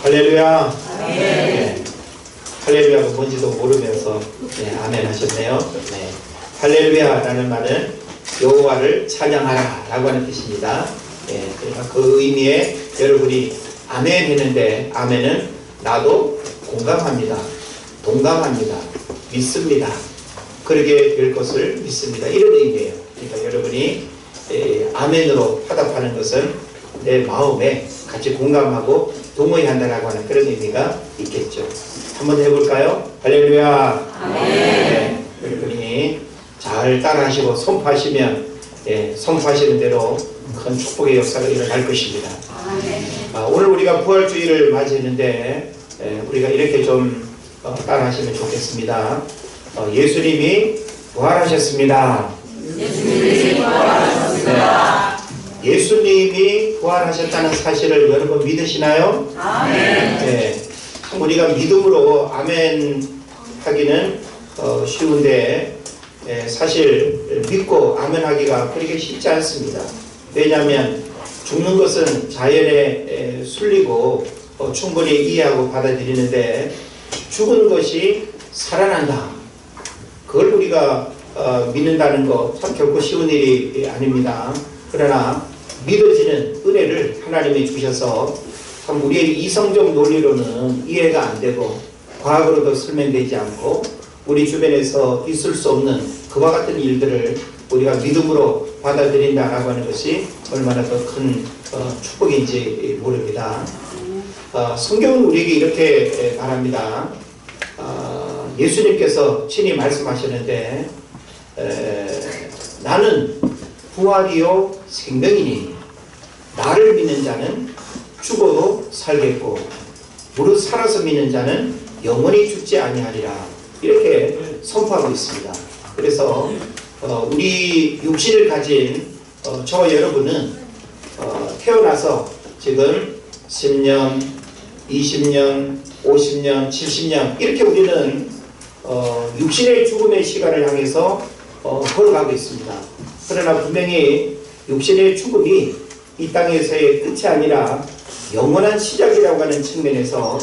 할렐루야. 네. 할렐루야가 뭔지도 모르면서 아멘 하셨네요. 네. 할렐루야라는 말은 여호와를 찬양하라 라고 하는 뜻입니다. 그러니까 그 의미에 여러분이 아멘 했는데, 아멘은 나도 공감합니다, 동감합니다, 믿습니다, 그러게 될 것을 믿습니다, 이런 의미예요. 그러니까 여러분이 아멘으로 화답하는 것은 내 마음에 같이 공감하고 동의한다라고 하는 그런 의미가 있겠죠. 한번 해볼까요? 할렐루야. 아멘. 네, 여러분이 잘 따라하시고 선포하시면 선포하시는 대로 큰 축복의 역사가 일어날 것입니다. 오늘 우리가 부활주의를 맞이했는데 우리가 이렇게 좀 따라하시면 좋겠습니다. 예수님이 부활하셨습니다. 예수님이 부활하셨습니다. 네. 예수님이 부활하셨다는 사실을 여러분 믿으시나요? 아멘. 네. 우리가 믿음으로 아멘 하기는 쉬운데 사실 믿고 아멘 하기가 그렇게 쉽지 않습니다. 왜냐하면 죽는 것은 자연의 순리고 충분히 이해하고 받아들이는데, 죽은 것이 살아난다, 그걸 우리가 믿는다는 거 참 결코 쉬운 일이 아닙니다. 그러나 믿어지는 은혜를 하나님이 주셔서 참 우리의 이성적 논리로는 이해가 안 되고 과학으로도 설명되지 않고 우리 주변에서 있을 수 없는 그와 같은 일들을 우리가 믿음으로 받아들인다라고 하는 것이 얼마나 더 큰 축복인지 모릅니다. 성경은 우리에게 이렇게 말합니다. 예수님께서 친히 말씀하셨는데 나는 부활이요 생명이니 나를 믿는 자는 죽어도 살겠고 무릇 살아서 믿는 자는 영원히 죽지 아니하리라, 이렇게 선포하고 있습니다. 그래서 우리 육신을 가진 저와 여러분은 태어나서 지금 10년, 20년, 50년, 70년 이렇게 우리는 육신의 죽음의 시간을 향해서 걸어가고 있습니다. 그러나 분명히 육신의 죽음이 이 땅에서의 끝이 아니라 영원한 시작이라고 하는 측면에서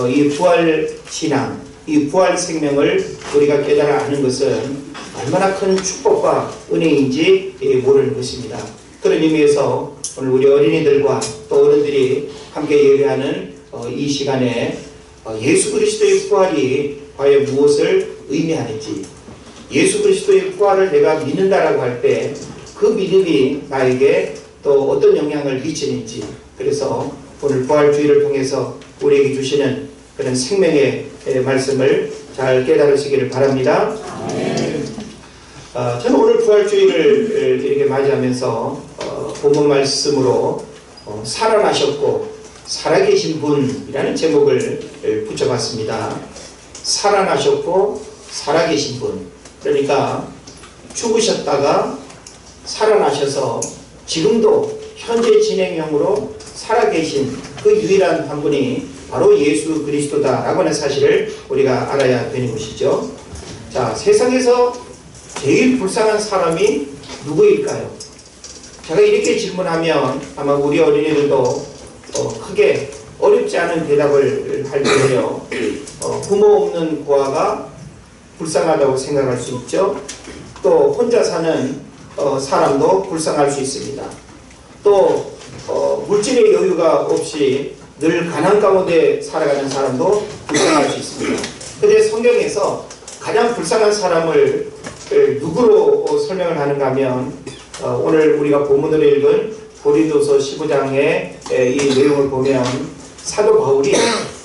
이 부활 신앙, 이 부활 생명을 우리가 깨달아 아는 것은 얼마나 큰 축복과 은혜인지 모르는 것입니다. 그런 의미에서 오늘 우리 어린이들과 또 어른들이 함께 예배하는 이 시간에 예수 그리스도의 부활이 과연 무엇을 의미하는지, 예수 그리스도의 부활을 내가 믿는다라고 할 때 그 믿음이 나에게 또 어떤 영향을 미치는지, 그래서 오늘 부활주의를 통해서 우리에게 주시는 그런 생명의 말씀을 잘 깨달으시기를 바랍니다. 저는 오늘 부활주의를 이렇게 맞이하면서 본문 말씀으로 살아나셨고 살아계신 분이라는 제목을 붙여봤습니다. 살아나셨고 살아계신 분, 그러니까 죽으셨다가 살아나셔서 지금도 현재 진행형으로 살아계신 그 유일한 한 분이 바로 예수 그리스도다라고 하는 사실을 우리가 알아야 되는 것이죠. 자, 세상에서 제일 불쌍한 사람이 누구일까요? 제가 이렇게 질문하면 아마 우리 어린이들도 크게 어렵지 않은 대답을 할 텐데요. 부모 없는 고아가 불쌍하다고 생각할 수 있죠. 또 혼자 사는 사람도 불쌍할 수 있습니다. 또 물질의 여유가 없이 늘 가난 가운데 살아가는 사람도 불쌍할 수 있습니다. 그런데 성경에서 가장 불쌍한 사람을 누구로 설명을 하는가 하면 오늘 우리가 본문으로 읽은 고린도서 15장의 이 내용을 보면 사도 바울이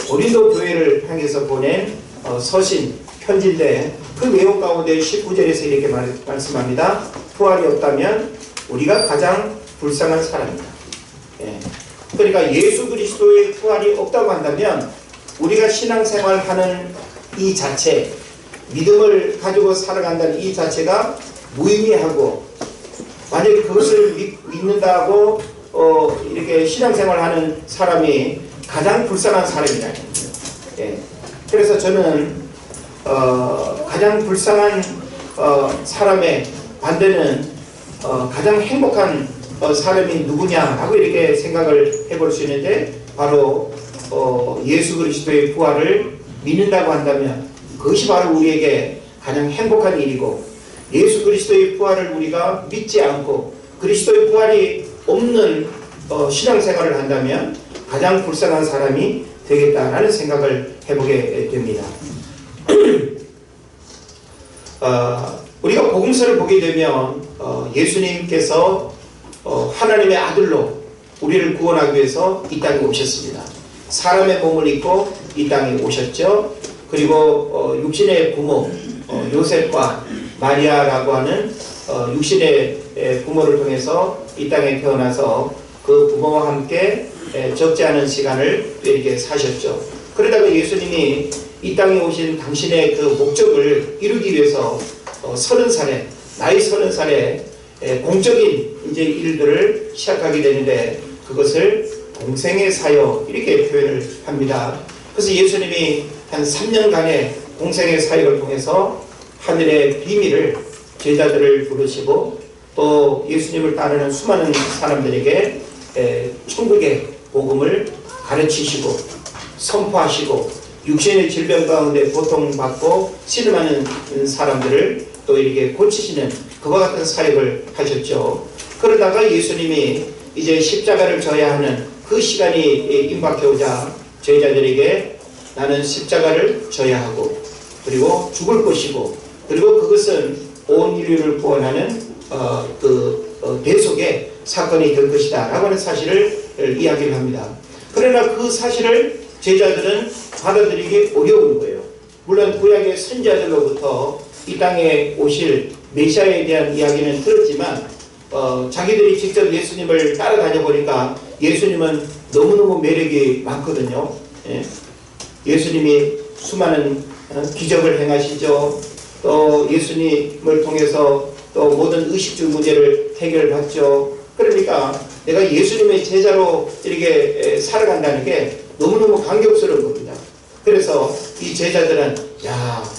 고린도 교회를 향해서 보낸 서신, 편지인데 그 내용 가운데 19절에서 이렇게 말씀합니다. 부활이 없다면 우리가 가장 불쌍한 사람이다. 그러니까 예수 그리스도의 부활이 없다고 한다면 우리가 신앙생활하는 이 자체, 믿음을 가지고 살아간다는 이 자체가 무의미하고, 만약에 그것을 믿는다고 이렇게 신앙생활하는 사람이 가장 불쌍한 사람이라는 거예요. 그래서 저는 가장 불쌍한 사람의 반대는 가장 행복한 사람이 누구냐라고 이렇게 생각을 해볼 수 있는데, 바로 예수 그리스도의 부활을 믿는다고 한다면 그것이 바로 우리에게 가장 행복한 일이고, 예수 그리스도의 부활을 우리가 믿지 않고 그리스도의 부활이 없는 신앙생활을 한다면 가장 불쌍한 사람이 되겠다라는 생각을 해보게 됩니다. 우리가 복음서를 보게 되면 예수님께서 하나님의 아들로 우리를 구원하기 위해서 이 땅에 오셨습니다. 사람의 몸을 입고 이 땅에 오셨죠. 그리고 육신의 부모 요셉과 마리아라고 하는 육신의 부모를 통해서 이 땅에 태어나서 그 부모와 함께 적지 않은 시간을 이렇게 사셨죠. 그러다가 예수님이 이 땅에 오신 당신의 그 목적을 이루기 위해서 30살에 나이 30살에 공적인 이제 일들을 시작하게 되는데 그것을 공생의 사역 이렇게 표현을 합니다. 그래서 예수님이 한 3년간의 공생의 사역을 통해서 하늘의 비밀을 제자들을 부르시고 또 예수님을 따르는 수많은 사람들에게 천국의 복음을 가르치시고 선포하시고 육신의 질병 가운데 고통받고 신음하는 사람들을 또 이렇게 고치시는 그와 같은 사역을 하셨죠. 그러다가 예수님이 이제 십자가를 져야 하는 그 시간이 임박해 오자 제자들에게 나는 십자가를 져야 하고 그리고 죽을 것이고 그리고 그것은 온 인류를 구원하는 대속의 사건이 될 것이다 라고 하는 사실을 이야기를 합니다. 그러나 그 사실을 제자들은 받아들이기 어려운 거예요. 물론 구약의 선지자들로부터 이 땅에 오실 메시아에 대한 이야기는 들었지만 자기들이 직접 예수님을 따라다녀 보니까 예수님은 너무너무 매력이 많거든요. 예수님이 수많은 기적을 행하시죠. 또 예수님을 통해서 또 모든 의식주 문제를 해결받죠. 그러니까 내가 예수님의 제자로 이렇게 살아간다는 게 너무너무 감격스러운 겁니다. 그래서 이 제자들은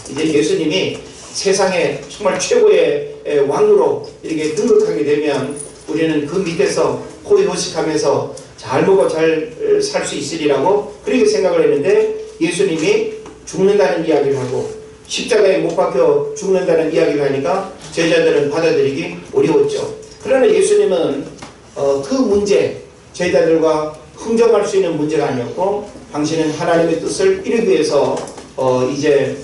이제 예수님이 세상에 정말 최고의 왕으로 이렇게 등극하게 되면 우리는 그 밑에서 호의호식하면서 잘 먹어 잘 살 수 있으리라고 그렇게 생각을 했는데 예수님이 죽는다는 이야기를 하고 십자가에 못 박혀 죽는다는 이야기를 하니까 제자들은 받아들이기 어려웠죠. 그러나 예수님은 그 문제, 제자들과 흥정할 수 있는 문제가 아니었고 당신은 하나님의 뜻을 이루기 위해서 이제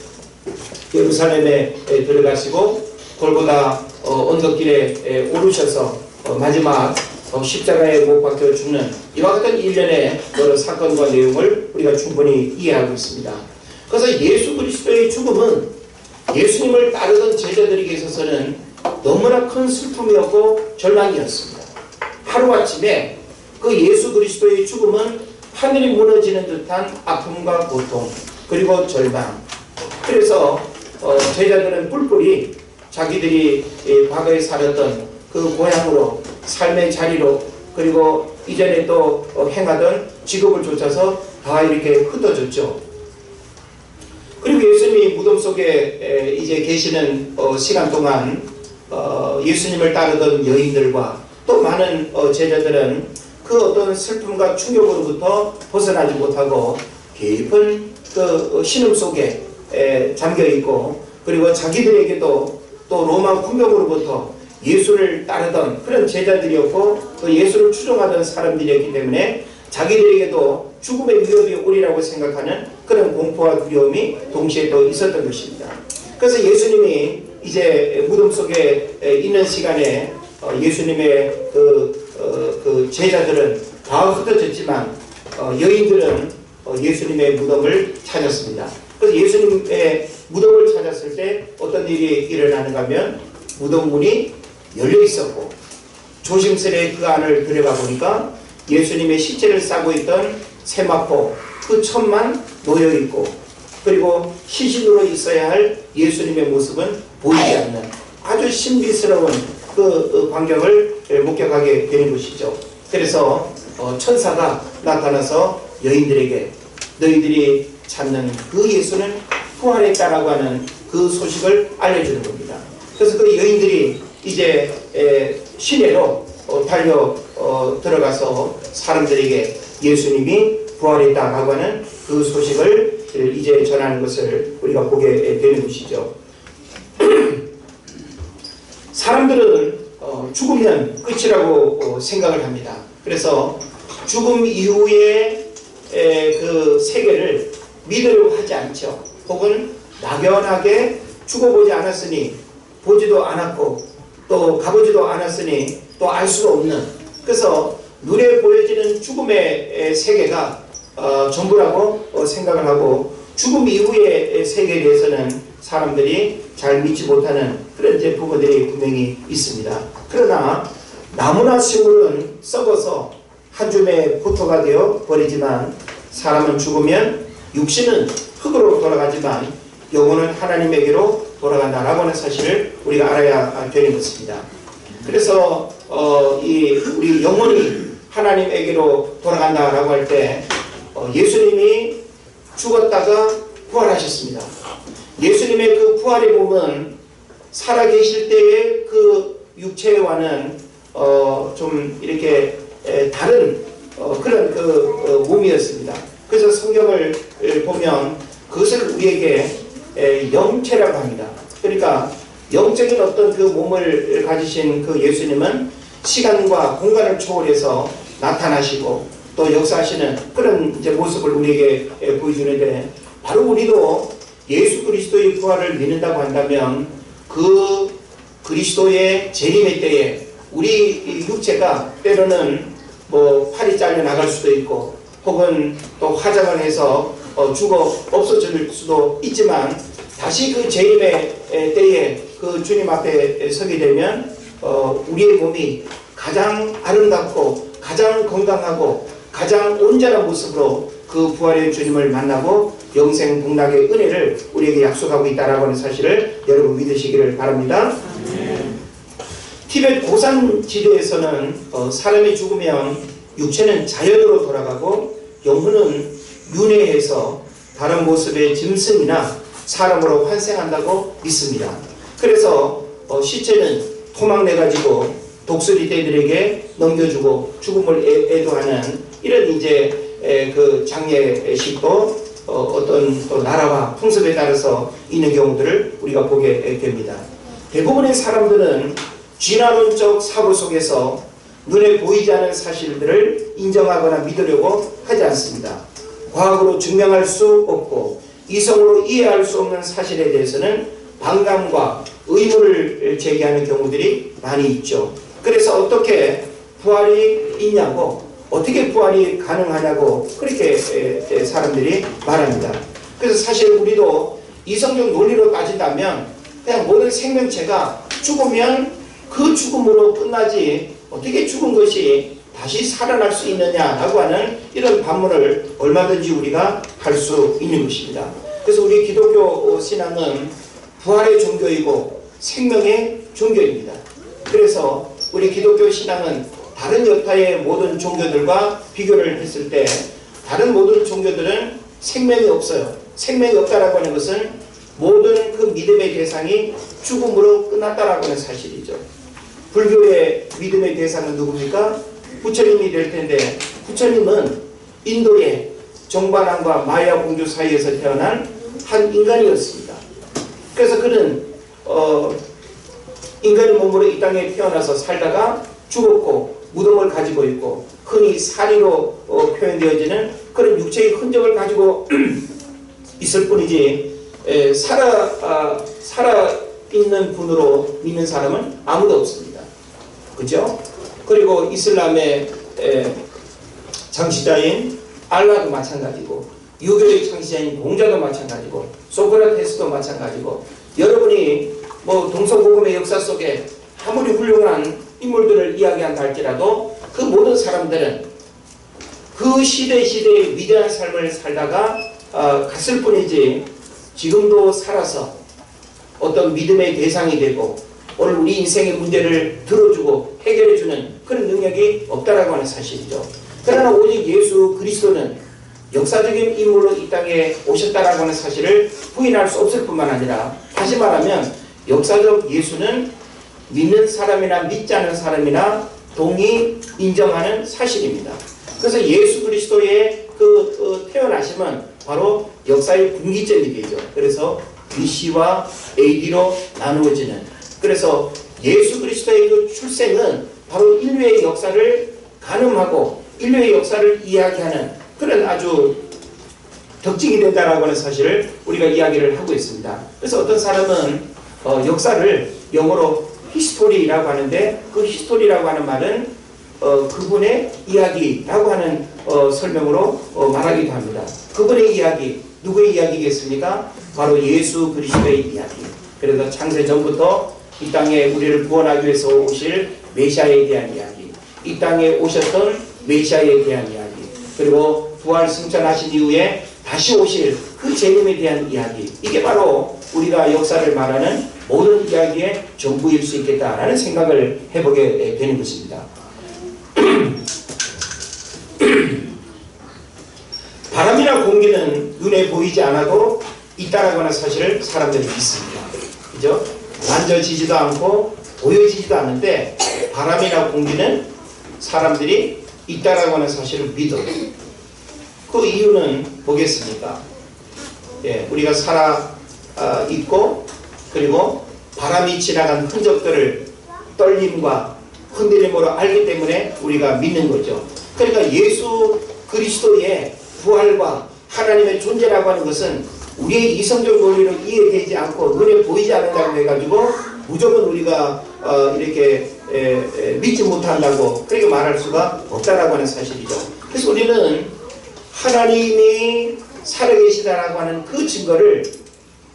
예루살렘에 들어가시고 골고다 언덕길에 오르셔서 마지막 십자가에 못 박혀 죽는 이와 같은 일련의 여러 사건과 내용을 우리가 충분히 이해하고 있습니다. 그래서 예수 그리스도의 죽음은 예수님을 따르던 제자들에게 있어서는 너무나 큰 슬픔이었고 절망이었습니다. 하루아침에 그 예수 그리스도의 죽음은 하늘이 무너지는 듯한 아픔과 고통 그리고 절망. 그래서 제자들은 뿔뿔이 자기들이 과거에 살았던 그 고향으로 삶의 자리로 그리고 이전에 또 행하던 직업을 쫓아서 다 이렇게 흩어졌죠. 그리고 예수님이 무덤 속에 이제 계시는 시간 동안 예수님을 따르던 여인들과 또 많은 제자들은 그 어떤 슬픔과 충격으로부터 벗어나지 못하고 깊은 그 신음 속에 잠겨 있고 그리고 자기들에게도 또 로마 군병으로부터 예수를 따르던 그런 제자들이었고 또 예수를 추종하던 사람들이었기 때문에 자기들에게도 죽음의 위협이 오리라고 생각하는 그런 공포와 두려움이 동시에 또 있었던 것입니다. 그래서 예수님이 이제 무덤 속에 있는 시간에 예수님의 그 제자들은 다 흩어졌지만 여인들은 예수님의 무덤을 찾았습니다. 그래서 예수님의 무덤을 찾았을 때 어떤 일이 일어나는가 하면 무덤 문이 열려 있었고 조심스레 그 안을 들여가 보니까 예수님의 시체를 싸고 있던 세마포 그 천만 놓여 있고 그리고 시신으로 있어야 할 예수님의 모습은 보이지 않는 아주 신비스러운 그 광경을 목격하게 되는 것이죠. 그래서 천사가 나타나서 여인들에게 너희들이 찾는 그 예수는 부활했다라고 하는 그 소식을 알려주는 겁니다. 그래서 그 여인들이 이제 시내로 달려 들어가서 사람들에게 예수님이 부활했다라고 하는 그 소식을 이제 전하는 것을 우리가 보게 되는 것이죠. 사람들은 죽으면 끝이라고 생각을 합니다. 그래서 죽음 이후의 그 세계를 믿으려고 하지 않죠. 혹은 막연하게 죽어보지 않았으니, 보지도 않았고 또 가보지도 않았으니 또 알 수도 없는, 그래서 눈에 보여지는 죽음의 세계가 전부라고 생각을 하고, 죽음 이후의 세계에 대해서는 사람들이 잘 믿지 못하는 그런 이제 부분들이 분명히 있습니다. 그러나 나무나 식물은 썩어서 한 줌의 부토가 되어 버리지만, 사람은 죽으면 육신은 흙으로 돌아가지만 영혼은 하나님에게로 돌아간다라고 하는 사실을 우리가 알아야 되는 것입니다. 그래서 우리 영혼이 하나님에게로 돌아간다라고 할 때 예수님이 죽었다가 부활하셨습니다. 예수님의 그 부활의 몸은 살아계실 때의 그 육체와는 좀 이렇게 다른 그런 그 몸이었습니다. 그래서 성경을 보면 그것을 우리에게 영체라고 합니다. 그러니까 영적인 어떤 그 몸을 가지신 그 예수님은 시간과 공간을 초월해서 나타나시고 또 역사하시는 그런 이제 모습을 우리에게 보여주는데, 바로 우리도 예수 그리스도의 부활을 믿는다고 한다면 그 그리스도의 재림의 때에 우리 육체가 때로는 뭐 팔이 잘려 나갈 수도 있고, 혹은 또 화장을 해서 죽어 없어질 수도 있지만, 다시 그 재림의 때에 그 주님 앞에 서게 되면 우리의 몸이 가장 아름답고 가장 건강하고 가장 온전한 모습으로 그 부활의 주님을 만나고 영생 복락의 은혜를 우리에게 약속하고 있다라고 하는 사실을 여러분 믿으시기를 바랍니다. 티벳 고산 지대에서는 사람이 죽으면 육체는 자연으로 돌아가고 영혼은 윤회해서 다른 모습의 짐승이나 사람으로 환생한다고 믿습니다. 그래서 시체는 토막내가지고 독수리떼들에게 넘겨주고 죽음을 애도하는 이런 이제 그 장례식도 어떤 또 나라와 풍습에 따라서 있는 경우들을 우리가 보게 됩니다. 대부분의 사람들은 진화론적 사고 속에서 눈에 보이지 않는 사실들을 인정하거나 믿으려고 하지 않습니다. 과학으로 증명할 수 없고 이성으로 이해할 수 없는 사실에 대해서는 반감과 의문을 제기하는 경우들이 많이 있죠. 그래서 어떻게 부활이 있냐고, 어떻게 부활이 가능하냐고 그렇게 사람들이 말합니다. 그래서 사실 우리도 이성적 논리로 따진다면 그냥 모든 생명체가 죽으면 그 죽음으로 끝나지 어떻게 죽은 것이 다시 살아날 수 있느냐라고 하는 이런 반문을 얼마든지 우리가 할 수 있는 것입니다. 그래서 우리 기독교 신앙은 부활의 종교이고 생명의 종교입니다. 그래서 우리 기독교 신앙은 다른 여타의 모든 종교들과 비교를 했을 때 다른 모든 종교들은 생명이 없어요. 생명이 없다라고 하는 것은 모든 그 믿음의 대상이 죽음으로 끝났다라고 하는 사실이죠. 불교의 믿음의 대상은 누굽니까? 부처님이 될 텐데, 부처님은 인도의 정반왕과 마야 공주 사이에서 태어난 한 인간이었습니다. 그래서 그는 인간의 몸으로 이 땅에 태어나서 살다가 죽었고 무덤을 가지고 있고 흔히 사리로 표현되어지는 그런 육체의 흔적을 가지고 있을 뿐이지 살아있는 분으로 믿는 사람은 아무도 없습니다. 그죠? 그리고 이슬람의 창시자인 알라도 마찬가지고, 유교의 창시자인 공자도 마찬가지고, 소크라테스도 마찬가지고, 여러분이 뭐 동서고금의 역사 속에 아무리 훌륭한 인물들을 이야기한다 할지라도 그 모든 사람들은 그 시대의 위대한 삶을 살다가 갔을 뿐이지 지금도 살아서 어떤 믿음의 대상이 되고 오늘 우리 인생의 문제를 들어주고 해결해주는 그런 능력이 없다라고 하는 사실이죠. 그러나 오직 예수 그리스도는 역사적인 인물로 이 땅에 오셨다라고 하는 사실을 부인할 수 없을 뿐만 아니라, 다시 말하면 역사적 예수는 믿는 사람이나 믿지 않는 사람이나 동의 인정하는 사실입니다. 그래서 예수 그리스도의 태어나시면 바로 역사의 분기점이 되죠. 그래서 BC와 AD로 나누어지는, 그래서 예수 그리스도의 그 출생은 바로 인류의 역사를 가늠하고 인류의 역사를 이야기하는 그런 아주 덕징이 된다라고 하는 사실을 우리가 이야기를 하고 있습니다. 그래서 어떤 사람은 역사를 영어로 히스토리라고 하는데, 그 히스토리라고 하는 말은 그분의 이야기라고 하는 설명으로 말하기도 합니다. 그분의 이야기, 누구의 이야기겠습니까? 바로 예수 그리스도의 이야기. 그래서 창세 전부터 이 땅에 우리를 구원하기 위해서 오실 메시아에 대한 이야기, 이 땅에 오셨던 메시아에 대한 이야기, 그리고 부활 승천하신 이후에 다시 오실 그 재림에 대한 이야기, 이게 바로 우리가 역사를 말하는 모든 이야기의 전부일 수 있겠다라는 생각을 해보게 되는 것입니다. 바람이나 공기는 눈에 보이지 않아도 있다라고 하는 사실을 사람들이 믿습니다. 그죠? 만져지지도 않고 보여지지도 않는데 바람이나 공기는 사람들이 있다라고 하는 사실을 믿어요. 그 이유는 뭐겠습니까? 예, 우리가 살아 있고, 그리고 바람이 지나간 흔적들을 떨림과 흔들림으로 알기 때문에 우리가 믿는 거죠. 그러니까 예수 그리스도의 부활과 하나님의 존재라고 하는 것은 우리의 이성적 논리로 이해되지 않고 눈에 보이지 않는다고 해가지고 무조건 우리가 이렇게 믿지 못한다고 그렇게 말할 수가 없다라고 하는 사실이죠. 그래서 우리는 하나님이 살아계시다라고 하는 그 증거를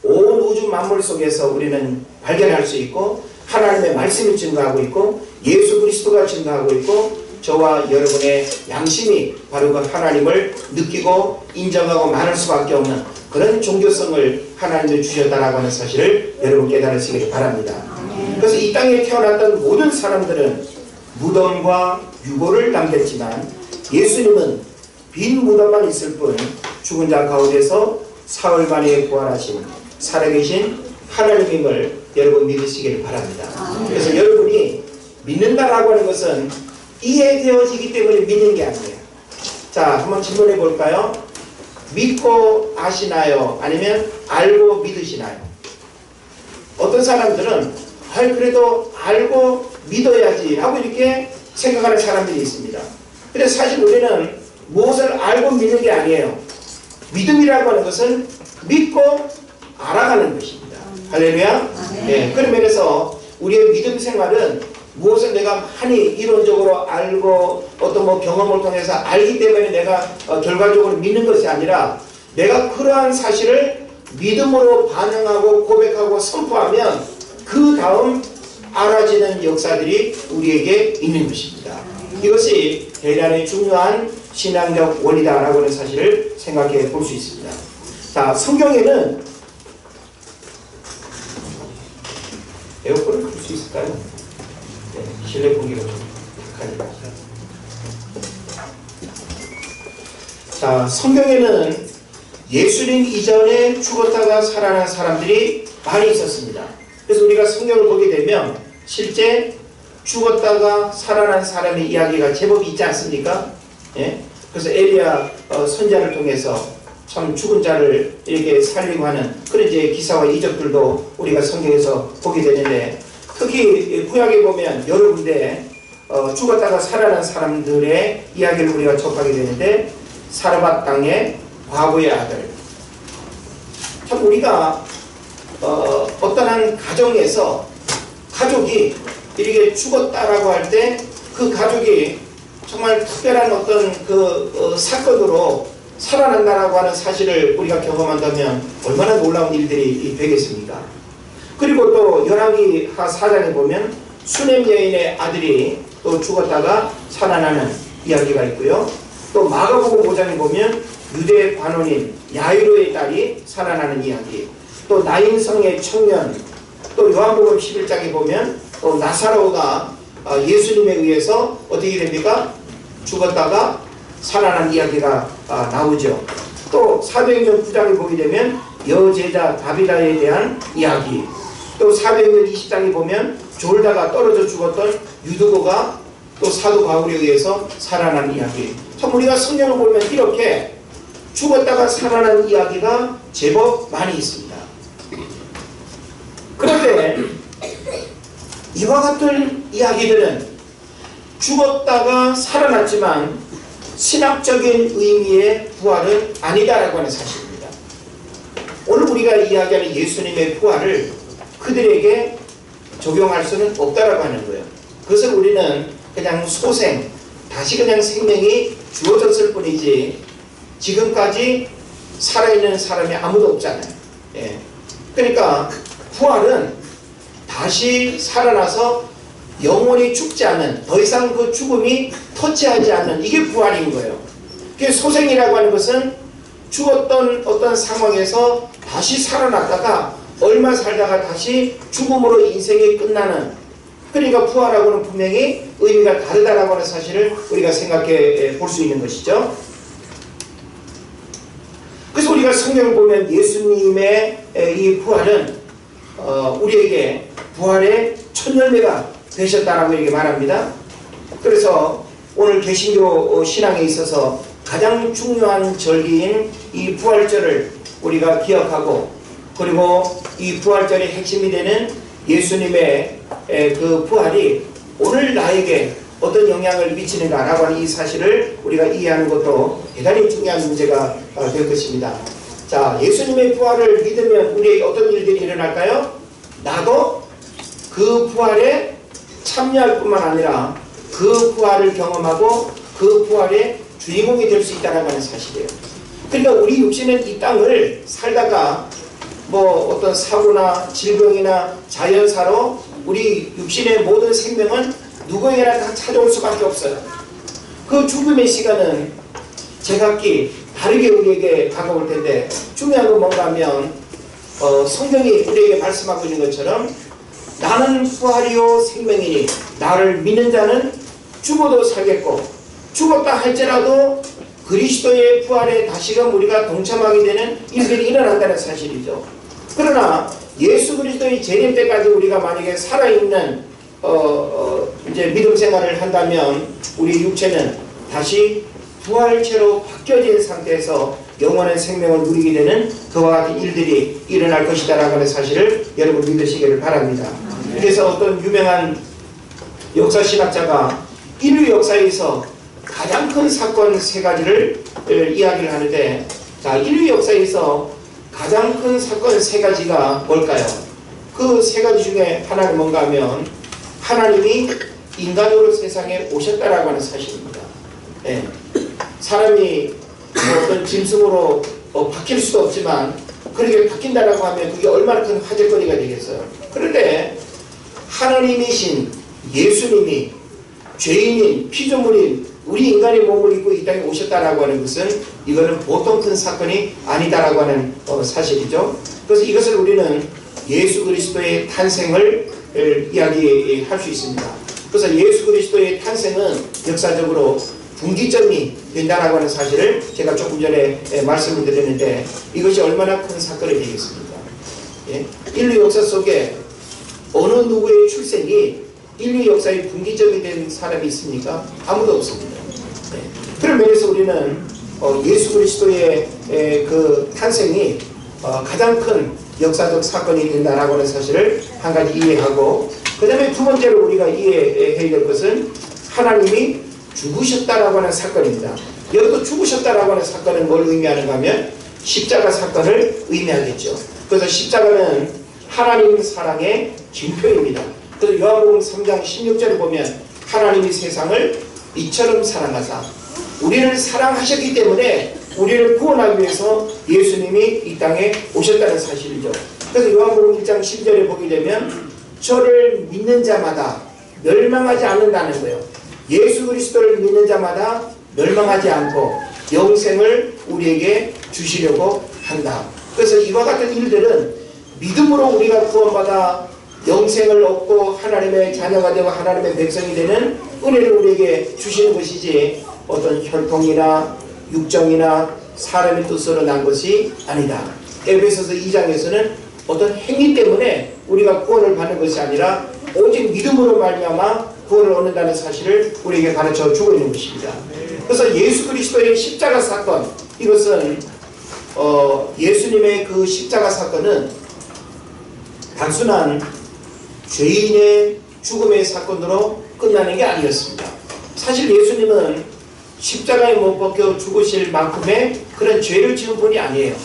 온 우주 만물 속에서 우리는 발견할 수 있고, 하나님의 말씀이 증거하고 있고, 예수 그리스도가 증거하고 있고, 저와 여러분의 양심이 바로 그 하나님을 느끼고 인정하고 말할 수밖에 없는 그런 종교성을 하나님이 주셨다라고 하는 사실을 여러분 깨달으시길 바랍니다. 그래서 이 땅에 태어났던 모든 사람들은 무덤과 유골을 남겼지만 예수님은 빈 무덤만 있을 뿐 죽은 자 가운데서 사흘 만에 부활하신 살아계신 하나님임을 여러분 믿으시길 바랍니다. 그래서 여러분이 믿는다라고 하는 것은 이해되어지기 때문에 믿는 게 아니에요. 자, 한번 질문해 볼까요? 믿고 아시나요? 아니면 알고 믿으시나요? 어떤 사람들은 그래도 알고 믿어야지 하고 이렇게 생각하는 사람들이 있습니다. 그래서 사실 우리는 무엇을 알고 믿는 게 아니에요. 믿음이라고 하는 것은 믿고 알아가는 것입니다. 할렐루야. 네, 그런 면에서 우리의 믿음 생활은 무엇을 내가 많이 이론적으로 알고 어떤 경험을 통해서 알기 때문에 내가 결과적으로 믿는 것이 아니라, 내가 그러한 사실을 믿음으로 반응하고 고백하고 선포하면 그 다음 알아지는 역사들이 우리에게 있는 것입니다. 이것이 대단히 중요한 신앙적 원리다라고 하는 사실을 생각해 볼 수 있습니다. 자, 성경에는 에어컨을 끌 수 있을까요? 네, 실내 공기가 좀 약하니까. 자, 성경에는 예수님 이전에 죽었다가 살아난 사람들이 많이 있었습니다. 그래서 우리가 성경을 보게 되면 실제 죽었다가 살아난 사람의 이야기가 제법 있지 않습니까? 예? 그래서 엘리야 선지자를 통해서 참 죽은 자를 이렇게 살리고 하는 그런 이제 기사와 이적들도 우리가 성경에서 보게 되는데, 특히 구약에 보면 여러 군데 죽었다가 살아난 사람들의 이야기를 우리가 접하게 되는데, 사르밧 땅의 과부의 아들. 참 우리가 어떤 한 가정에서 가족이 이렇게 죽었다라고 할 때 그 가족이 정말 특별한 어떤 그 사건으로 살아난다라고 하는 사실을 우리가 경험한다면 얼마나 놀라운 일들이 되겠습니까? 그리고 또 열왕기 하 4장에 보면 수넴 여인의 아들이 또 죽었다가 살아나는 이야기가 있고요. 또 마가복음 5장에 보면 유대 관원인 야이로의 딸이 살아나는 이야기, 또 나인성의 청년, 또 요한복음 11장에 보면 또 나사로가 예수님에 의해서 어떻게 됩니까? 죽었다가 살아난 이야기가 나오죠. 또 사도행전 9장에 보게 되면 여제자 다비다에 대한 이야기, 또 사도행전 20장에 보면 졸다가 떨어져 죽었던 유두고가 또 사도 바울에 의해서 살아난 이야기, 참 우리가 성경을 보면 이렇게 죽었다가 살아난 이야기가 제법 많이 있습니다. 그런데 이와 같은 이야기들은 죽었다가 살아났지만 신학적인 의미의 부활은 아니다라고 하는 사실입니다. 오늘 우리가 이야기하는 예수님의 부활을 그들에게 적용할 수는 없다라고 하는 거예요. 그것을 우리는 그냥 소생, 다시 그냥 생명이 주어졌을 뿐이지 지금까지 살아있는 사람이 아무도 없잖아요. 예. 그러니까 부활은 다시 살아나서 영원히 죽지 않은, 더 이상 그 죽음이 터치하지 않는, 이게 부활인 거예요. 소생이라고 하는 것은 죽었던 어떤 상황에서 다시 살아났다가 얼마 살다가 다시 죽음으로 인생이 끝나는, 그러니까 부활하고는 분명히 의미가 다르다라고 하는 사실을 우리가 생각해 볼 수 있는 것이죠. 그래서 우리가 성경을 보면 예수님의 이 부활은 우리에게 부활의 첫 열매가 되셨다라고 이렇게 말합니다. 그래서 오늘 개신교 신앙에 있어서 가장 중요한 절기인 이 부활절을 우리가 기억하고, 그리고 이 부활절의 핵심이 되는 예수님의 그 부활이 오늘 나에게 어떤 영향을 미치는가라고 하는 이 사실을 우리가 이해하는 것도 대단히 중요한 문제가 될 것입니다. 자, 예수님의 부활을 믿으면 우리에게 어떤 일들이 일어날까요? 나도 그 부활에 참여할 뿐만 아니라 그 부활을 경험하고 그 부활의 주인공이 될 수 있다는 하는 사실이에요. 그러니까 우리 육신은 이 땅을 살다가 뭐 어떤 사고나 질병이나 자연사로 우리 육신의 모든 생명은 누구에게나 다 찾아올 수밖에 없어요. 그 죽음의 시간은 제각기 다르게 우리에게 다가올 텐데, 중요한 건 뭔가 하면 성경이 우리에게 말씀하고 있는 것처럼 나는 부활이요 생명이니 나를 믿는 자는 죽어도 살겠고, 죽었다 할지라도 그리스도의 부활에 다시금 우리가 동참하게 되는 일들이 일어난다는 사실이죠. 그러나 예수 그리스도의 재림 때까지 우리가 만약에 살아있는 이제 믿음 생활을 한다면 우리 육체는 다시 부활체로 바뀌어진 상태에서 영원한 생명을 누리게 되는 그와 같은 일들이 일어날 것이다라고 하는 사실을 여러분 믿으시기를 바랍니다. 그래서 어떤 유명한 역사신학자가 인류 역사에서 가장 큰 사건 세 가지를 이야기를 하는데, 자, 인류 역사에서 가장 큰 사건 세 가지가 뭘까요? 그 세 가지 중에 하나는 뭔가 하면 하나님이 인간으로 세상에 오셨다라고 하는 사실입니다. 네. 사람이 어떤 짐승으로 바뀔 수도 없지만 그렇게 바뀐다라고 하면 그게 얼마나 큰 화제거리가 되겠어요. 그런데 하나님이신 예수님이 죄인인 피조물인 우리 인간의 몸을 입고 이 땅에 오셨다라고 하는 것은 이거는 보통 큰 사건이 아니다라고 하는 사실이죠. 그래서 이것을 우리는 예수 그리스도의 탄생을 이야기할 수 있습니다. 그래서 예수 그리스도의 탄생은 역사적으로 분기점이 된다라고 하는 사실을 제가 조금 전에 말씀을 드렸는데, 이것이 얼마나 큰 사건이 되겠습니까? 예? 인류 역사 속에 어느 누구의 출생이 인류 역사의 분기점이 된 사람이 있습니까? 아무도 없습니다. 네. 그런 면에서 우리는 예수 그리스도의 그 탄생이 가장 큰 역사적 사건이 된다라고 하는 사실을 한 가지 이해하고, 그 다음에 두 번째로 우리가 이해해야 될 것은 하나님이 죽으셨다라고 하는 사건입니다. 여기도 죽으셨다라고 하는 사건은 뭘 의미하는가 하면 십자가 사건을 의미하겠죠. 그래서 십자가는 하나님 사랑의 징표입니다. 그래서 요한복음 3장 16절을 보면 하나님이 세상을 이처럼 사랑하사 우리를 사랑하셨기 때문에 우리를 구원하기 위해서 예수님이 이 땅에 오셨다는 사실이죠. 그래서 요한복음 1장 10절에 보게 되면 저를 믿는 자마다 멸망하지 않는다는 거예요. 예수 그리스도를 믿는 자마다 멸망하지 않고 영생을 우리에게 주시려고 한다. 그래서 이와 같은 일들은 믿음으로 우리가 구원받아 영생을 얻고 하나님의 자녀가 되고 하나님의 백성이 되는 은혜를 우리에게 주시는 것이지 어떤 혈통이나 육정이나 사람의 뜻으로 난 것이 아니다. 에베소서 2장에서는 어떤 행위 때문에 우리가 구원을 받는 것이 아니라 오직 믿음으로 말미암아 구원을 얻는다는 사실을 우리에게 가르쳐 주고 있는 것입니다. 그래서 예수 그리스도의 십자가 사건, 이것은 예수님의 그 십자가 사건은 단순한 죄인의 죽음의 사건으로 끝나는 게 아니었습니다. 사실 예수님은 십자가에 못 박혀 죽으실 만큼의 그런 죄를 지은 분이 아니에요.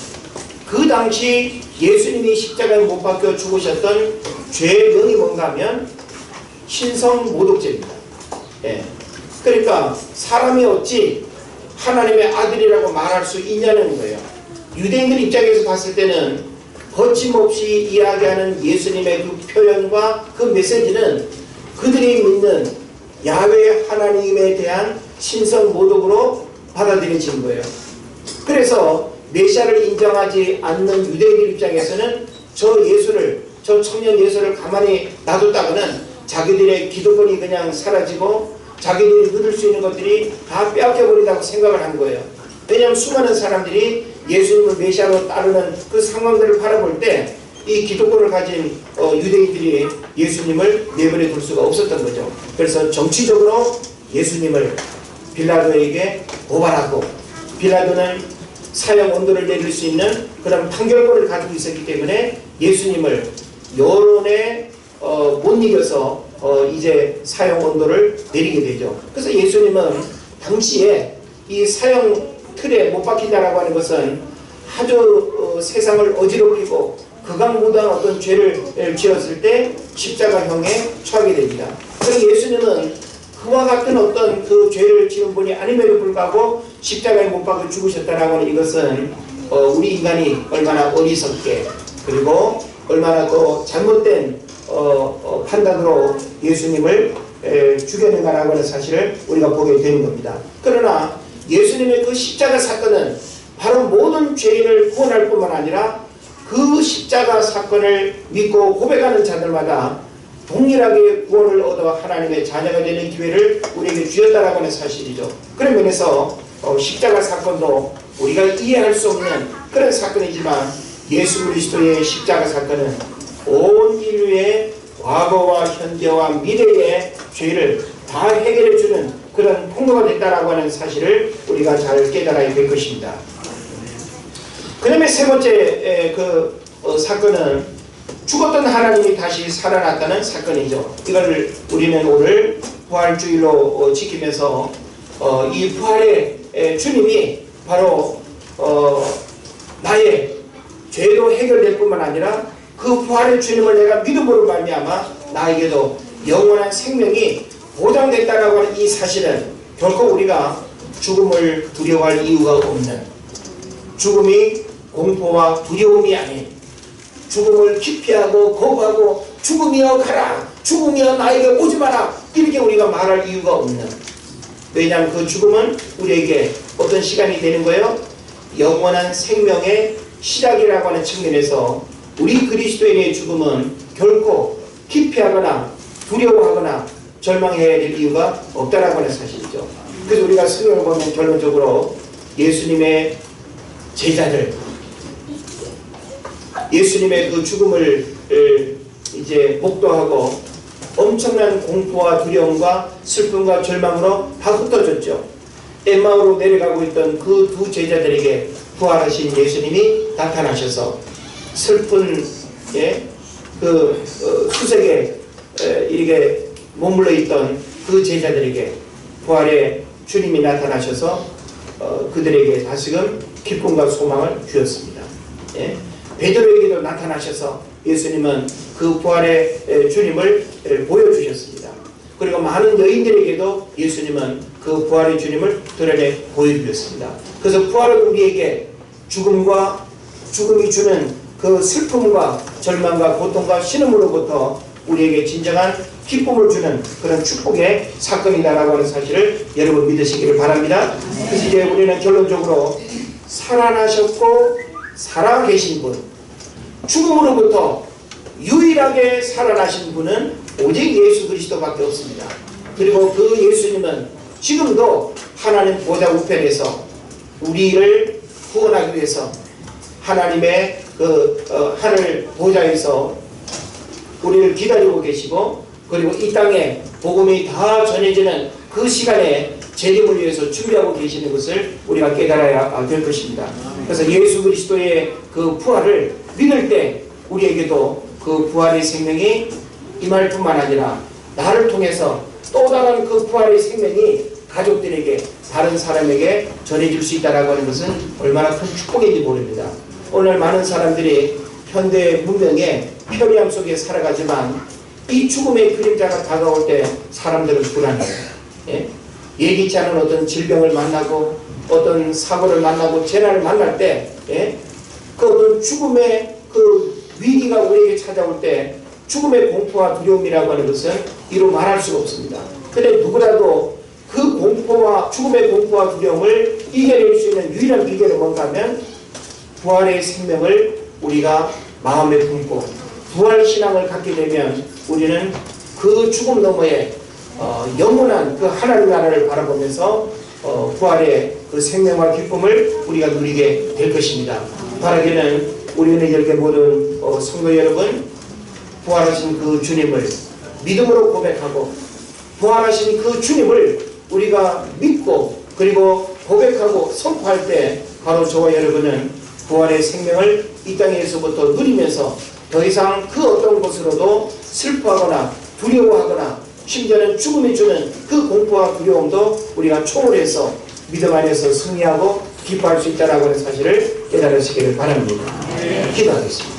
그 당시 예수님이 십자가에 못 박혀 죽으셨던 죄명이 뭔가 하면 신성모독죄입니다. 예. 그러니까 사람이 어찌 하나님의 아들이라고 말할 수 있냐는 거예요. 유대인들 입장에서 봤을 때는 거침없이 이야기하는 예수님의 그 표현과 그 메시지는 그들이 믿는 야훼 하나님에 대한 신성모독으로 받아들여진 거예요. 그래서 메시아를 인정하지 않는 유대인들 입장에서는 저 청년 예수를 가만히 놔뒀다가는 자기들의 기도권이 그냥 사라지고 자기들이 누릴 수 있는 것들이 다 빼앗겨버린다고 생각을 한 거예요. 왜냐하면 수많은 사람들이 예수님을 메시아로 따르는 그 상황들을 바라볼 때 이 기도권을 가진 유대인들이 예수님을 내버려 둘 수가 없었던 거죠. 그래서 정치적으로 예수님을 빌라도에게 고발하고, 빌라도는 사형 언도를 내릴 수 있는 그런 판결권을 가지고 있었기 때문에 예수님을 여론에 못 이겨서 이제 사형 언도를 내리게 되죠. 그래서 예수님은 당시에 이 사형 틀에 못 박힌다라고 하는 것은 아주 세상을 어지럽히고 극악무도한 어떤 죄를 지었을 때 십자가형에 처하게 됩니다. 그래서 예수님은 그와 같은 어떤 그 죄를 지은 분이 아님에도 불구하고 십자가에 못 박혀 죽으셨다라고 하는 이것은 우리 인간이 얼마나 어리석게 그리고 얼마나 또 잘못된 판단으로 예수님을 죽였는가라고 하는 사실을 우리가 보게 되는 겁니다. 그러나 예수님의 그 십자가 사건은 바로 모든 죄인을 구원할 뿐만 아니라 그 십자가 사건을 믿고 고백하는 자들마다 동일하게 구원을 얻어 하나님의 자녀가 되는 기회를 우리에게 주었다라고 하는 사실이죠. 그런 면에서 십자가 사건도 우리가 이해할 수 없는 그런 사건이지만 예수 그리스도의 십자가 사건은 온 인류의 과거와 현재와 미래의 죄를 다 해결해주는 그런 통로가 됐다라고 하는 사실을 우리가 잘 깨달아야 될 것입니다. 그 다음에 세 번째 사건은 죽었던 하나님이 다시 살아났다는 사건이죠. 이걸 우리는 오늘 부활주일로 지키면서 이 부활의 주님이 바로 나의 죄도 해결될 뿐만 아니라 그 부활의 주님을 내가 믿음으로 말미암아 나에게도 영원한 생명이 보장됐다라고 하는 이 사실은 결코 우리가 죽음을 두려워할 이유가 없는, 죽음이 공포와 두려움이 아닌, 죽음을 기피하고 거부하고 죽음이여 가라, 죽음이여 나에게 오지 마라, 이렇게 우리가 말할 이유가 없는, 왜냐하면 그 죽음은 우리에게 어떤 시간이 되는 거예요? 영원한 생명의 시작이라고 하는 측면에서 우리 그리스도인의 죽음은 결코 기피하거나 두려워하거나 절망해야 될 이유가 없다라고 하는 사실이죠. 그래서 우리가 성경을 보면 결론적으로 예수님의 제자들, 예수님의 그 죽음을 이제 목도하고 엄청난 공포와 두려움과 슬픔과 절망으로 다 흩어졌죠. 엠마오로 내려가고 있던 그 두 제자들에게 부활하신 예수님이 나타나셔서 슬픈 그 수색에 이렇게 머물러 있던 그 제자들에게 부활의 주님이 나타나셔서 그들에게 다시금 기쁨과 소망을 주었습니다. 예? 베드로에게도 나타나셔서 예수님은 그 부활의 주님을 보여주셨습니다. 그리고 많은 여인들에게도 예수님은 그 부활의 주님을 드러내 보여주셨습니다. 그래서 부활은 우리에게 죽음이 주는 그 슬픔과 절망과 고통과 신음으로부터 우리에게 진정한 기쁨을 주는 그런 축복의 사건이다라고 하는 사실을 여러분 믿으시기를 바랍니다. 그래서 이제 우리는 결론적으로 살아나셨고 살아계신 분, 죽음으로부터 유일하게 살아나신 분은 오직 예수 그리스도밖에 없습니다. 그리고 그 예수님은 지금도 하나님 보좌 우편에서 우리를 구원하기 위해서 하나님의 그 하늘 보좌에서 우리를 기다리고 계시고, 그리고 이 땅에 복음이 다 전해지는 그 시간에 재림을 위해서 준비하고 계시는 것을 우리가 깨달아야 될 것입니다. 그래서 예수 그리스도의 그 부활을 믿을 때 우리에게도 그 부활의 생명이 임할 뿐만 아니라 나를 통해서 또 다른 그 부활의 생명이 가족들에게 다른 사람에게 전해질 수 있다는 하는 것은 얼마나 큰 축복인지 모릅니다. 오늘 많은 사람들이 현대 문명의 편리함 속에 살아가지만 이 죽음의 그림자가 다가올 때 사람들은 불안해요. 예? 예기치 않은 어떤 질병을 만나고 어떤 사고를 만나고 재난을 만날 때 그 어떤 죽음의 그 위기가 우리에게 찾아올 때 죽음의 공포와 두려움이라고 하는 것은 이루 말할 수가 없습니다. 근데 누구라도 그 공포와 죽음의 공포와 두려움을 이겨낼 수 있는 유일한 비결은 뭔가 하면 부활의 생명을 우리가 마음에 품고 부활신앙을 갖게 되면 우리는 그 죽음 너머에 영원한 그 하나님 나라를 바라보면서 부활의 그 생명과 기쁨을 우리가 누리게 될 것입니다. 바라기는 우리 은혜결계 모든 성도 여러분, 부활하신 그 주님을 믿음으로 고백하고 부활하신 그 주님을 우리가 믿고 그리고 고백하고 선포할 때 바로 저와 여러분은 부활의 생명을 이 땅에서부터 누리면서 더 이상 그 어떤 것으로도 슬퍼하거나 두려워하거나 심지어는 죽음이 주는 그 공포와 두려움도 우리가 초월해서 믿음 안에서 승리하고 기뻐할 수 있다는 사실을 깨달으시기를 바랍니다. 기도하겠습니다.